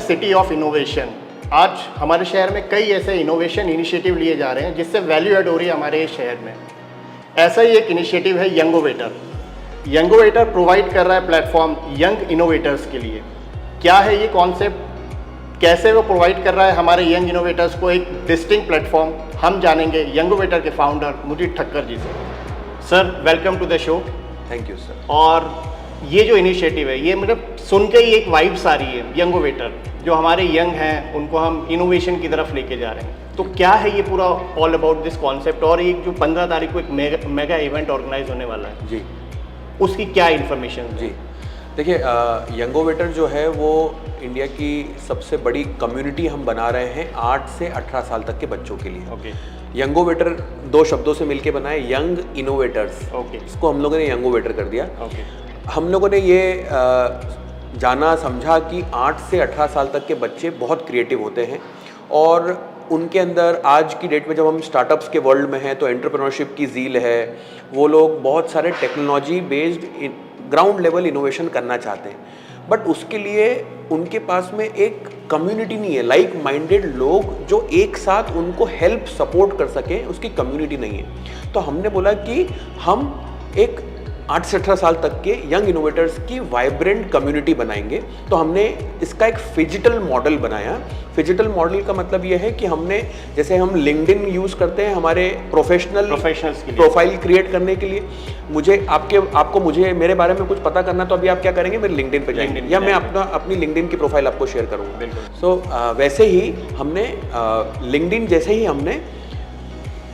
City of innovation. आज हमारे शहर में कई ऐसे इनोवेशन इनिशिएटिव लिए जा रहे हैं जिससे वैल्यू ऐड हो रही है हमारे शहर में। ऐसा ही एक इनिशिएटिव है यंगोवेटर। यंगोवेटर प्रोवाइड कर रहा है प्लेटफॉर्म यंग इनोवेटर्स के लिए। क्या है ये कॉन्सेप्ट, कैसे वो प्रोवाइड कर रहा है हमारे यंग इनोवेटर्स को एक डिस्टिंक्ट प्लेटफॉर्म, हम जानेंगे यंगोवेटर के फाउंडर मुजीब ठक्कर जी से। Sir welcome to the show. Thank you sir. और ये जो इनिशिएटिव है ये मतलब सुन के ही एक वाइब्स आ रही है यंगोवेटर, जो हमारे यंग हैं उनको हम इनोवेशन की तरफ लेके जा रहे हैं। तो क्या है ये पूरा ऑल अबाउट दिस कॉन्सेप्ट, और एक जो 15 तारीख को एक मेगा इवेंट ऑर्गेनाइज होने वाला है जी, उसकी क्या इन्फॉर्मेशन जी देखिए, यंगोवेटर जो है वो इंडिया की सबसे बड़ी कम्युनिटी हम बना रहे हैं 8 से 18 साल तक के बच्चों के लिए। ओके। यंगोवेटर दो शब्दों से मिलके बना है, यंग इनोवेटर्स। ओके। इसको हम लोगों ने यंगोवेटर कर दिया। ओके। हम लोगों ने ये जाना समझा कि 8 से 18 साल तक के बच्चे बहुत क्रिएटिव होते हैं और उनके अंदर आज की डेट में जब हम स्टार्टअप्स के वर्ल्ड में हैं तो एंटरप्रेन्योरशिप की ज़ील है। वो लोग बहुत सारे technology based ground level innovation करना चाहते हैं, बट उसके लिए उनके पास में एक कम्युनिटी नहीं है, लाइक माइंडेड लोग जो एक साथ उनको हेल्प सपोर्ट कर सकें, उसकी कम्युनिटी नहीं है। तो हमने बोला कि हम एक 8 से 18 साल तक के यंग इनोवेटर्स की वाइब्रेंट कम्युनिटी बनाएंगे। तो हमने इसका एक फिजिटल मॉडल बनाया। फिजिटल मॉडल का मतलब ये है कि हमने, जैसे हम लिंक्डइन यूज़ करते हैं हमारे प्रोफेशनल्स के लिए प्रोफाइल क्रिएट करने के लिए, आपको मुझे मेरे बारे में कुछ पता करना, तो अभी आप क्या करेंगे, मेरे लिंक्डइन पे जाएंगे या मैं अपनी लिंक्डइन की प्रोफाइल आपको शेयर करूँगा। सो वैसे ही हमने लिंक्डइन जैसे ही हमने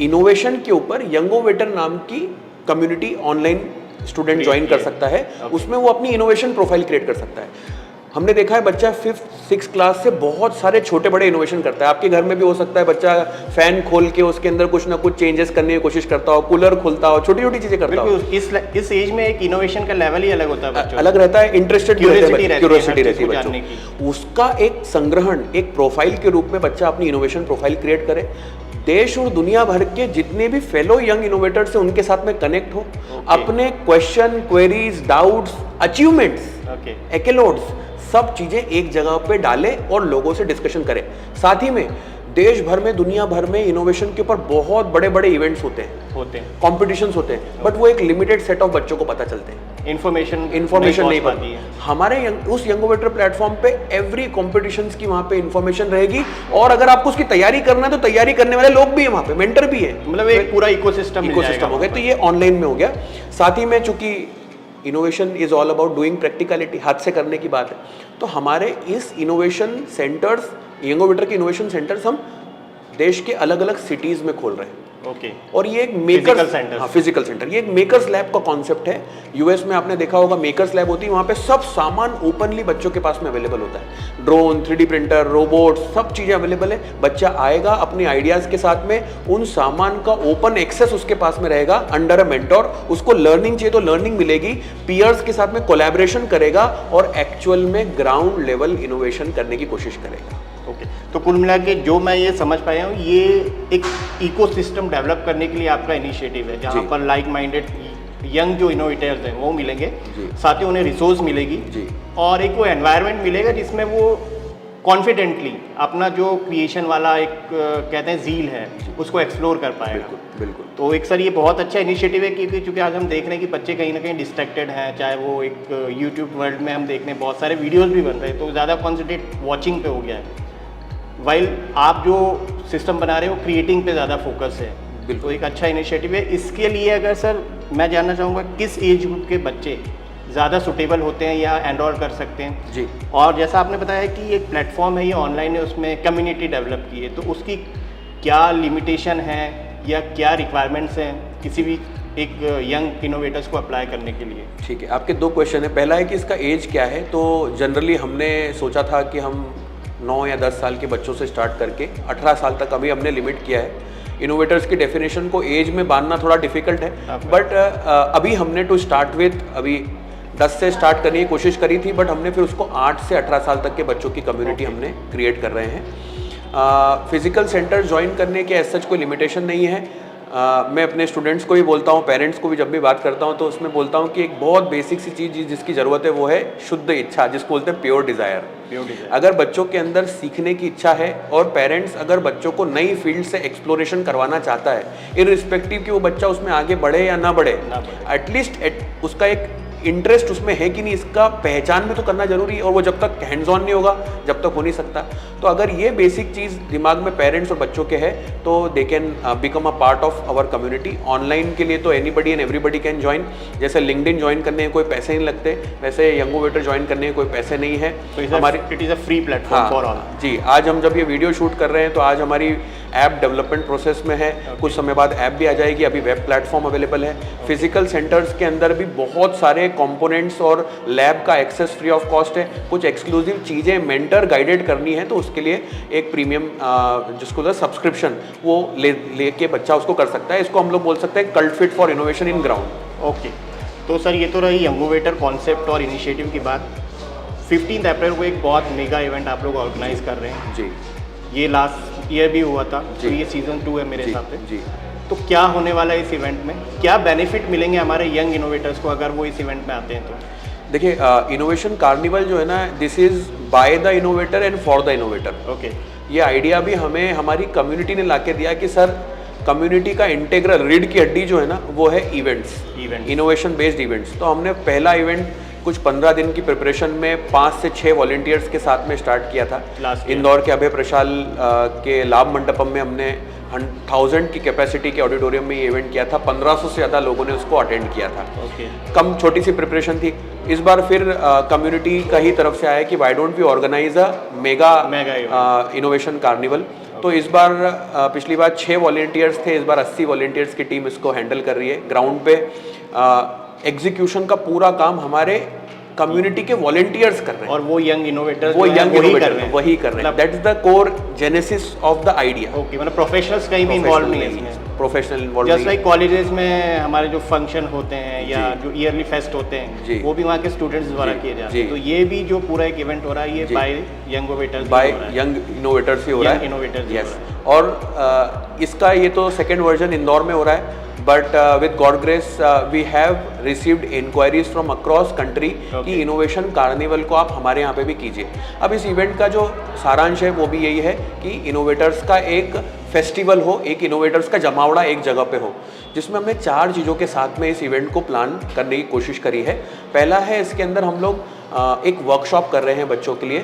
इनोवेशन के ऊपर यंगोवेटर नाम की कम्युनिटी ऑनलाइन स्टूडेंट ज्वाइन कर सकता है। उसमें वो अपनी इनोवेशन प्रोफाइल क्रिएट कर सकता है। हमने देखा है बच्चा 5th-6th क्लास से बहुत सारे छोटे बड़े इनोवेशन करता है। आपके घर में भी हो सकता है बच्चा फैन खोल के उसके अंदर कुछ ना कुछ चेंजेस करने की कोशिश करता हो, कूलर खोलता हो, छोटी छोटी चीजें करता हो। इस एज में एक इनोवेशन का लेवल ही अलग होता है, अलग रहता है, इंटरेस्टेड क्यूरियोसिटी रहती है जानने की। उसका एक संग्रहण, एक प्रोफाइल के रूप में बच्चा अपनी इनोवेशन प्रोफाइल क्रिएट करे, देश और दुनिया भर के जितने भी फेलो यंग इनोवेटर्स हैं उनके साथ में कनेक्ट हो, अपने क्वेश्चन, क्वेरीज, डाउट्स, अचीवमेंट्स, एक्लोड्स, सब चीजें एक जगह पे डाले और लोगों से डिस्कशन करें। साथ ही में देश भर में, दुनिया भर में इनोवेशन के ऊपर बहुत बड़े बड़े इवेंट्स होते हैं, कॉम्पिटिशंस होते हैं, बट वो एक लिमिटेड सेट ऑफ बच्चों को पता चलते हैं, इन्फॉर्मेशन नहीं पाती है। हमारे उस यंगोवेटर प्लेटफॉर्म पे एवरी कॉम्पिटिशंस की वहाँ पे इन्फॉर्मेशन रहेगी, और अगर आपको उसकी तैयारी करना है तो तैयारी करने वाले लोग भी हैं वहाँ पे, मेंटर भी है, मतलब एक पूरा इकोसिस्टम हो गया। तो ये ऑनलाइन में हो गया। साथ ही में चूंकि innovation is all about doing practicality, हाथ से करने की बात है, तो हमारे इस इनोवेशन सेंटर्स, यंगोवेटर के इनोवेशन सेंटर्स हम देश के अलग अलग सिटीज में खोल रहे हैं। ओके। और ये एक मेकर्स फिजिकल सेंटर, ये एक मेकर्स लैब का कॉन्सेप्ट है। यूएस में आपने देखा होगा मेकर्स लैब होती है, वहाँ पे सब सामान ओपनली बच्चों के पास में अवेलेबल होता है, ड्रोन, 3D प्रिंटर, रोबोट, सब चीज़ें अवेलेबल है। बच्चा आएगा अपनी आइडियाज़ के साथ में, उन सामान का ओपन एक्सेस उसके पास में रहेगा अंडर अ मेंटोर। उसको लर्निंग चाहिए तो लर्निंग मिलेगी, पीयर्स के साथ में कोलैबोरेशन करेगा और एक्चुअल में ग्राउंड लेवल इनोवेशन करने की कोशिश करेगा। ओके। तो कुल मिला के जो मैं ये समझ पाया हूँ, ये एक इकोसिस्टम डेवलप करने के लिए आपका इनिशिएटिव है, जहाँ पर लाइक माइंडेड यंग जो इनोवेटर्स हैं वो मिलेंगे, साथ ही उन्हें रिसोर्स मिलेगी और एक वो एनवायरनमेंट मिलेगा जिसमें वो कॉन्फिडेंटली अपना जो क्रिएशन वाला एक कहते हैं ज़ील है उसको एक्सप्लोर कर पाएगा। बिल्कुल। तो एक सर ये बहुत अच्छा इनिशिएटिव है, क्योंकि चूँकि आज हम देख रहे हैं कि बच्चे कहीं ना कहीं डिस्ट्रैक्टेड हैं, चाहे वो एक यूट्यूब वर्ल्ड में हम देख रहे हैं बहुत सारे वीडियोज़ भी बन रहे हैं, तो ज़्यादा कॉन्सेंट्रेट वॉचिंग पे हो गया है, वाइल आप जो सिस्टम बना रहे हो क्रिएटिंग पे ज़्यादा फोकस है। तो एक अच्छा इनिशिएटिव है। इसके लिए अगर सर मैं जानना चाहूँगा किस एज ग्रुप के बच्चे ज़्यादा सुटेबल होते हैं या एनरोल कर सकते हैं जी, और जैसा आपने बताया कि एक प्लेटफॉर्म है, ये ऑनलाइन है, उसमें कम्युनिटी डेवलप की है, तो उसकी क्या लिमिटेशन है या क्या रिक्वायरमेंट्स हैं किसी भी एक यंग इनोवेटर्स को अप्लाई करने के लिए? ठीक है, आपके दो क्वेश्चन है। पहला है कि इसका एज क्या है। तो जनरली हमने सोचा था कि हम 9 या 10 साल के बच्चों से स्टार्ट करके 18 साल तक अभी हमने लिमिट किया है। इनोवेटर्स की डेफिनेशन को एज में बांधना थोड़ा डिफिकल्ट है, बट अभी हमने टू स्टार्ट विथ अभी 10 से स्टार्ट करने की कोशिश करी थी, बट हमने फिर उसको 8 से 18 साल तक के बच्चों की कम्युनिटी हमने क्रिएट कर रहे हैं। फिजिकल सेंटर ज्वाइन करने के एज सच कोई लिमिटेशन नहीं है। मैं अपने स्टूडेंट्स को भी बोलता हूँ, पेरेंट्स को भी जब भी बात करता हूँ तो उसमें बोलता हूँ कि एक बहुत बेसिक सी चीज़ जिसकी ज़रूरत है वो है शुद्ध इच्छा, जिसको बोलते हैं प्योर डिज़ायर। अगर बच्चों के अंदर सीखने की इच्छा है और पेरेंट्स अगर बच्चों को नई फील्ड से एक्सप्लोरेशन करवाना चाहता है, इररिस्पेक्टिव कि वो बच्चा उसमें आगे बढ़े या ना बढ़े, एटलीस्ट उसका एक इंटरेस्ट उसमें है कि नहीं, इसका पहचान भी तो करना जरूरी है। और वो जब तक हैंड्स ऑन नहीं होगा जब तक हो नहीं सकता। तो अगर ये बेसिक चीज़ दिमाग में पेरेंट्स और बच्चों के है तो they can become a part of our community. Online के लिए तो anybody and everybody can join. जैसे लिंक्डइन ज्वाइन करने में कोई पैसे नहीं लगते, वैसे यंगोवेटर ज्वाइन करने में कोई पैसे नहीं है। तो हमारी it is a free platform for all. जी, आज हम जब ये वीडियो शूट कर रहे हैं तो आज हमारी ऐप डेवलपमेंट प्रोसेस में है। कुछ समय बाद ऐप भी आ जाएगी। अभी वेब प्लेटफॉर्म अवेलेबल है। फिजिकल सेंटर्स के अंदर भी बहुत सारे कंपोनेंट्स और लैब का एक्सेस फ्री ऑफ कॉस्ट है। कुछ एक्सक्लूसिव चीज़ें मेंटर गाइडेड करनी है तो उसके लिए एक प्रीमियम जिसको सब्सक्रिप्शन वो लेके बच्चा उसको कर सकता है। इसको हम लोग बोल सकते हैं cult fit for innovation in ground. Okay, तो सर ये तो रही यंगोवेटर कॉन्सेप्ट और इनिशिएटिव की बात। 15 अप्रैल को एक बहुत मेगा इवेंट आप लोग ऑर्गेनाइज कर रहे हैं। जी, ये लास्ट ईयर भी हुआ था, तो ये सीजन 2 है मेरे हिसाब से। जी, तो क्या होने वाला है इस इवेंट में? क्या बेनिफिट मिलेंगे हमारे यंग इनोवेटर्स को अगर वो इस इवेंट में आते हैं तो? देखिए, इनोवेशन कार्निवल जो है ना, this is by the innovator and for the innovator. Okay, ये आइडिया भी हमें हमारी कम्युनिटी ने लाके दिया कि सर कम्युनिटी का इंटेग्रल रीढ़ की हड्डी जो है ना वो है इवेंट्स, इनोवेशन बेस्ड इवेंट्स। तो हमने पहला इवेंट कुछ 15 दिन की प्रिपरेशन में 5 से 6 वॉलंटियर्स के साथ में स्टार्ट किया था। इंदौर के अभय प्रशाल के लाभ मंडपम में हमने 1000 की कैपेसिटी के ऑडिटोरियम में ये इवेंट किया था। 1500 से ज़्यादा लोगों ने उसको अटेंड किया था। कम छोटी सी प्रिपरेशन थी। इस बार फिर कम्युनिटी का ही तरफ से आया कि why don't we organise a mega innovation carnival. तो इस बार पिछली बार 6 वॉलंटियर्स थे, इस बार 80 वॉलंटियर्स की टीम इसको हैंडल कर रही है। ग्राउंड पे एग्जीक्यूशन का पूरा काम हमारे कम्युनिटी के वॉलंटियर्स कर रहे हैं और वो यंग इनोवेटर्स वही कर रहे हैं। That is the core genesis of the idea. Okay, मतलब प्रोफेशनल्स कहीं भी इन्वॉल्व नहीं है इसमें? Professional involve just like colleges में हमारे जो फंक्शन होते हैं या जो ईयरली फेस्ट होते हैं वो भी वहाँ के स्टूडेंट्स द्वारा किए जाते हैं। तो ये भी जो पूरा एक इवेंट हो रहा है ये बाय यंग इनोवेटर्स ही हो रहा है। Innovators, yes. और इसका ये तो सेकेंड वर्जन इंदौर में हो रहा है। But with God grace we have received inquiries from across country कि इनोवेशन कार्निवल को आप हमारे यहाँ पे भी कीजिए। अब इस इवेंट का जो सारांश है वो भी यही है कि इनोवेटर्स का एक फेस्टिवल हो, एक इनोवेटर्स का जमावड़ा एक जगह पे हो, जिसमें हमने 4 चीज़ों के साथ में इस इवेंट को प्लान करने की कोशिश करी है। पहला है, इसके अंदर हम लोग एक वर्कशॉप कर रहे हैं बच्चों के लिए,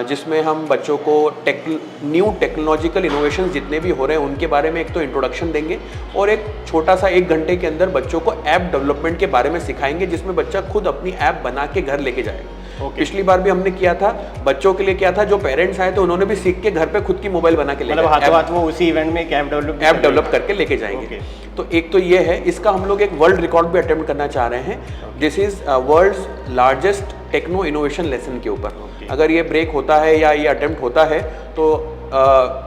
जिसमें हम बच्चों को न्यू टेक्नोलॉजिकल इनोवेशन जितने भी हो रहे हैं उनके बारे में एक तो इंट्रोडक्शन देंगे और एक छोटा सा 1 घंटे के अंदर बच्चों को ऐप डेवलपमेंट के बारे में सिखाएंगे, जिसमें बच्चा खुद अपनी ऐप बना के घर लेके जाएगा। पिछली बार भी हमने किया था, बच्चों के लिए किया था, जो पेरेंट्स आए थे उन्होंने भी सीख के घर पे खुद की मोबाइल बना के लेके, मतलब हाथों हाथ वो उसी इवेंट में एक ऐप डेवलप करके लेके जाएंगे। तो एक तो ये है, इसका हम लोग एक वर्ल्ड रिकॉर्ड भी अटेम्प्ट करना चाह रहे हैं। This is world's largest techno innovation lesson के ऊपर। अगर ये ब्रेक होता है या ये अटेम्प्ट होता है तो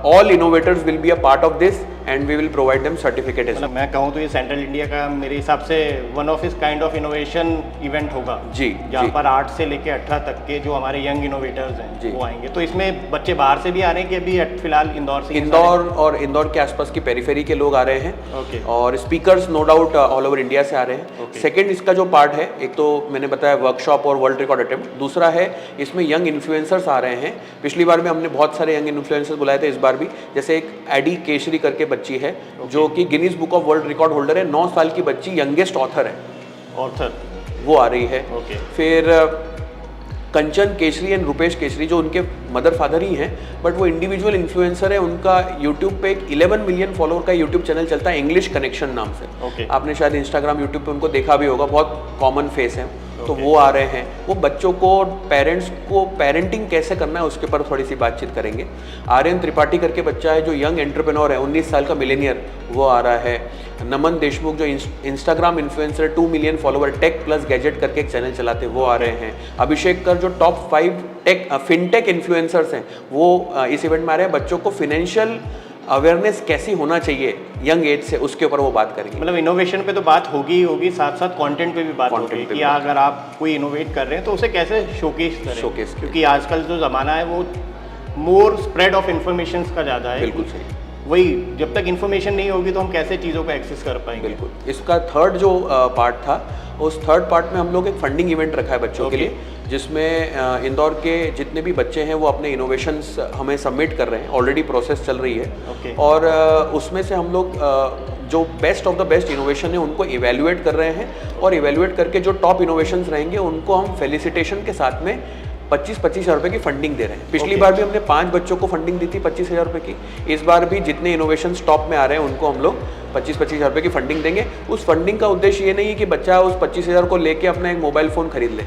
all innovators will be a part of this and we will provide them certificate. मतलब मैं कहूँ तो ये सेंट्रल इंडिया का मेरे हिसाब से वन ऑफ इस काइंड ऑफ इनोवेशन इवेंट होगा जी, जहाँ पर 8 से लेके 18 तक के जो हमारे यंग इनोवेटर्स हैं वो आएंगे। तो इसमें बच्चे बाहर से भी आ रहे हैं कि अभी फिलहाल इंदौर से? इंदौर और इंदौर के आसपास की पेरिफेरी के लोग आ रहे हैं और speakers no doubt all over India से आ रहे हैं। सेकेंड इसका जो पार्ट है, एक तो मैंने बताया वर्कशॉप और वर्ल्ड रिकॉर्ड अटेम्प्ट, दूसरा है इसमें यंग इन्फ्लुएंसर्स आ रहे हैं। पिछली बार में हमने बहुत सारे यंग इन्फ्लुएंसर्स बुलाए थे, इस बार भी। जैसे एक एडी केशरी करके बच्ची है जो कि Guinness book of world record holder है, 9 साल की बच्ची, यंगेस्ट ऑथर है, वो आ रही है। फिर कंचन केसरी एंड रुपेश केसरी जो उनके मदर फादर ही हैं, बट वो इंडिविजुअल इन्फ्लुएंसर है। उनका यूट्यूब पे एक 11 मिलियन फॉलोअर का यूट्यूब चैनल चलता है, इंग्लिश कनेक्शन नाम से। आपने शायद इंस्टाग्राम यूट्यूब पे उनको देखा भी होगा, बहुत कॉमन फेस है। तो वो आ रहे हैं, वो बच्चों को, पेरेंट्स को पेरेंटिंग कैसे करना है उसके ऊपर थोड़ी सी बातचीत करेंगे। आर्यन त्रिपाठी करके बच्चा है जो यंग एंटरप्रेन्योर है, 19 साल का मिलेनियर, वो आ रहा है। नमन देशमुख जो Instagram influencer 2 million follower, tech plus gadget करके एक चैनल चलाते हैं, वो आ रहे हैं। अभिषेक कर जो टॉप 5 फिनटेक इन्फ्लुएंसर्स हैं वो इस इवेंट में आ रहे हैं। बच्चों को फिनेंशियल अवेयरनेस कैसी होना चाहिए यंग एज से, उसके ऊपर वो बात करेंगे। मतलब इनोवेशन पे तो बात होगी ही होगी, साथ साथ कंटेंट पे भी बात होगी कि अगर आप कोई इनोवेट कर रहे हैं तो उसे कैसे शोकेस करें, क्योंकि आजकल जो ज़माना है वो मोर स्प्रेड ऑफ इन्फॉर्मेशन का ज़्यादा है। बिल्कुल सही। वही जब तक इन्फॉर्मेशन नहीं होगी तो हम कैसे चीज़ों को एक्सेस कर पाएंगे। बिल्कुल। इसका थर्ड जो पार्ट था, उस थर्ड पार्ट में हम लोग एक फंडिंग इवेंट रखा है बच्चों के लिए, जिसमें इंदौर के जितने भी बच्चे हैं वो अपने इनोवेशंस हमें सबमिट कर रहे हैं, ऑलरेडी प्रोसेस चल रही है। और उसमें से हम लोग जो best of the best innovation है उनको इवेल्युएट कर रहे हैं, और इवेल्युएट करके जो टॉप इनोवेशंस रहेंगे उनको हम फेलिसिटेशन के साथ में 25-25 हज़ार रुपये की फंडिंग दे रहे हैं। पिछली बार भी हमने 5 बच्चों को फंडिंग दी थी 25 हज़ार रुपये की। इस बार भी जितने इनोवेशन टॉप में आ रहे हैं उनको हम लोग 25-25 हज़ार रुपये की फंडिंग देंगे। उस फंडिंग का उद्देश्य ये नहीं है कि बच्चा उस 25 हज़ार को लेके अपना एक मोबाइल फ़ोन खरीद ले।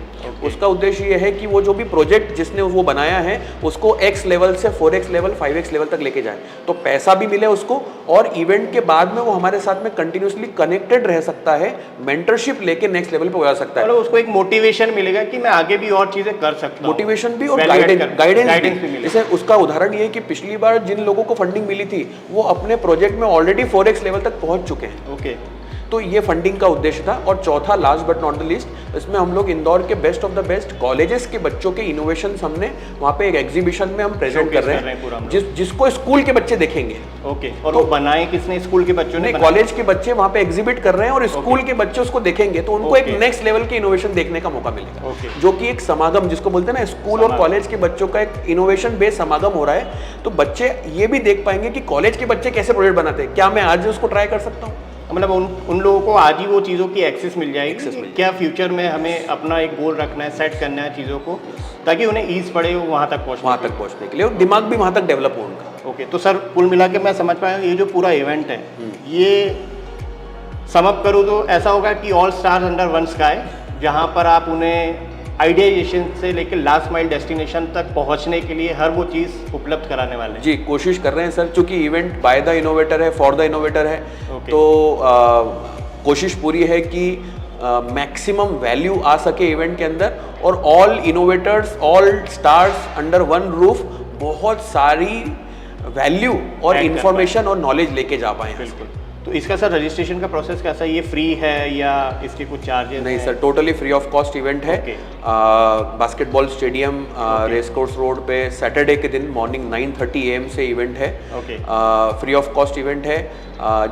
उसका उद्देश्य ये है कि वो जो भी प्रोजेक्ट जिसने वो बनाया है उसको X लेवल से 4X लेवल 5X लेवल तक लेके जाए, तो पैसा भी मिले उसको, और इवेंट के बाद में वो हमारे साथ में कंटिन्यूसली कनेक्टेड रह सकता है, मेंटरशिप लेके नेक्स्ट लेवल पे जा सकता है। मतलब उसको एक मोटिवेशन मिलेगा कि मैं आगे भी और चीज़ें कर सकता हूँ। मोटिवेशन भी और गाइडेंस भी। जैसे उसका उदाहरण ये है कि पिछली बार जिन लोगों को फंडिंग मिली थी वो अपने प्रोजेक्ट में ऑलरेडी 4X लेवल तक पहुंच चुके हैं। ओके। तो ये फंडिंग का उद्देश्य था। और चौथा, last but not the least, इसमें हम लोग इंदौर के best of the best colleges के बच्चों के इनोवेशन हमने वहाँ पे एक एग्जीबिशन में हम प्रेजेंट कर रहे हैं, जिसको स्कूल के बच्चे देखेंगे। ओके। और वो बनाए किसने? स्कूल के बच्चों ने? कॉलेज के बच्चे वहाँ पे एग्जिबिट कर रहे हैं और स्कूल के बच्चे उसको देखेंगे, तो उनको एक नेक्स्ट लेवल के इनोवेशन देखने का मौका मिलेगा, जो कि एक समागम जिसको बोलते हैं ना, स्कूल और कॉलेज के बच्चों का एक इनोवेशन बेस्ड समागम हो रहा है। तो बच्चे ये भी देख पाएंगे कि कॉलेज के बच्चे कैसे प्रोजेक्ट बनाते हैं, क्या मैं आज उसको ट्राई कर सकता हूँ। मतलब उन लोगों को आज ही वो चीज़ों की एक्सेस मिल जाएगी। क्या फ्यूचर में हमें अपना एक गोल रखना है, सेट करना है चीज़ों को, ताकि उन्हें ईज पड़े वहाँ तक पहुँचने के लिए, और दिमाग भी वहाँ तक डेवलप हो उनका। ओके। तो सर कुल मिला के मैं समझ पाया ये जो पूरा इवेंट है, ये समअप करूँ तो ऐसा होगा कि all stars under one sky, जहाँ पर आप उन्हें आइडियाइजेशन से लेकर लास्ट माइल डेस्टिनेशन तक पहुंचने के लिए हर वो चीज़ उपलब्ध कराने वाले हैं। जी, कोशिश कर रहे हैं सर, चूंकि इवेंट बाय द इनोवेटर है, फॉर द इनोवेटर है। तो कोशिश पूरी है कि मैक्सिमम वैल्यू आ सके इवेंट के अंदर, और all innovators, all stars under one roof बहुत सारी वैल्यू और इंफॉर्मेशन और नॉलेज लेके जा पाए। बिल्कुल। तो इसका सर रजिस्ट्रेशन का प्रोसेस कैसा है? ये फ्री है या इसके कुछ चार्जेस? नहीं sir, totally free of cost event है। Basketball stadium race course road पे सैटरडे के दिन मॉर्निंग 9:30 AM से इवेंट है। फ्री ऑफ कॉस्ट इवेंट है।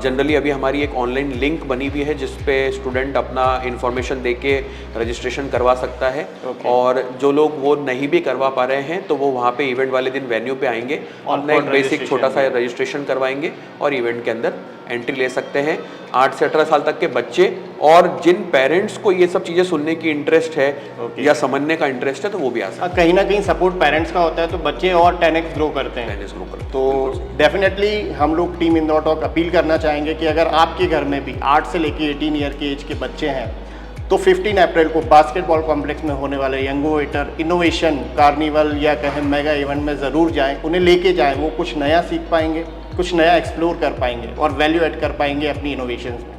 जनरली अभी हमारी एक ऑनलाइन लिंक बनी हुई है जिस पे स्टूडेंट अपना इन्फॉर्मेशन देके रजिस्ट्रेशन करवा सकता है। और जो लोग वो नहीं भी करवा पा रहे हैं तो वो वहाँ पे इवेंट वाले दिन वेन्यू पे आएंगे, अपना एक बेसिक छोटा सा रजिस्ट्रेशन करवाएंगे और इवेंट के अंदर एंट्री ले सकते हैं। 8 से 18 साल तक के बच्चे और जिन पेरेंट्स को ये सब चीज़ें सुनने की इंटरेस्ट है या समझने का इंटरेस्ट है तो वो भी आ सकते हैं। कहीं ना कहीं सपोर्ट पेरेंट्स का होता है तो बच्चे और 10x ग्रो करते हैं। तो डेफिनेटली हम लोग टीम इंदौर टॉक अपील करना चाहेंगे कि अगर आपके घर में भी 8 से लेकर 18 ईयर के एज के बच्चे हैं तो 15 अप्रैल को बास्केटबॉल कॉम्प्लेक्स में होने वाले यंगोवेटर इनोवेशन कार्निवल या कहें मेगा इवेंट में ज़रूर जाएं, उन्हें लेके जाएं। वो कुछ नया सीख पाएंगे, कुछ नया एक्सप्लोर कर पाएंगे और वैल्यू ऐड कर पाएंगे अपनी इनोवेशंस में।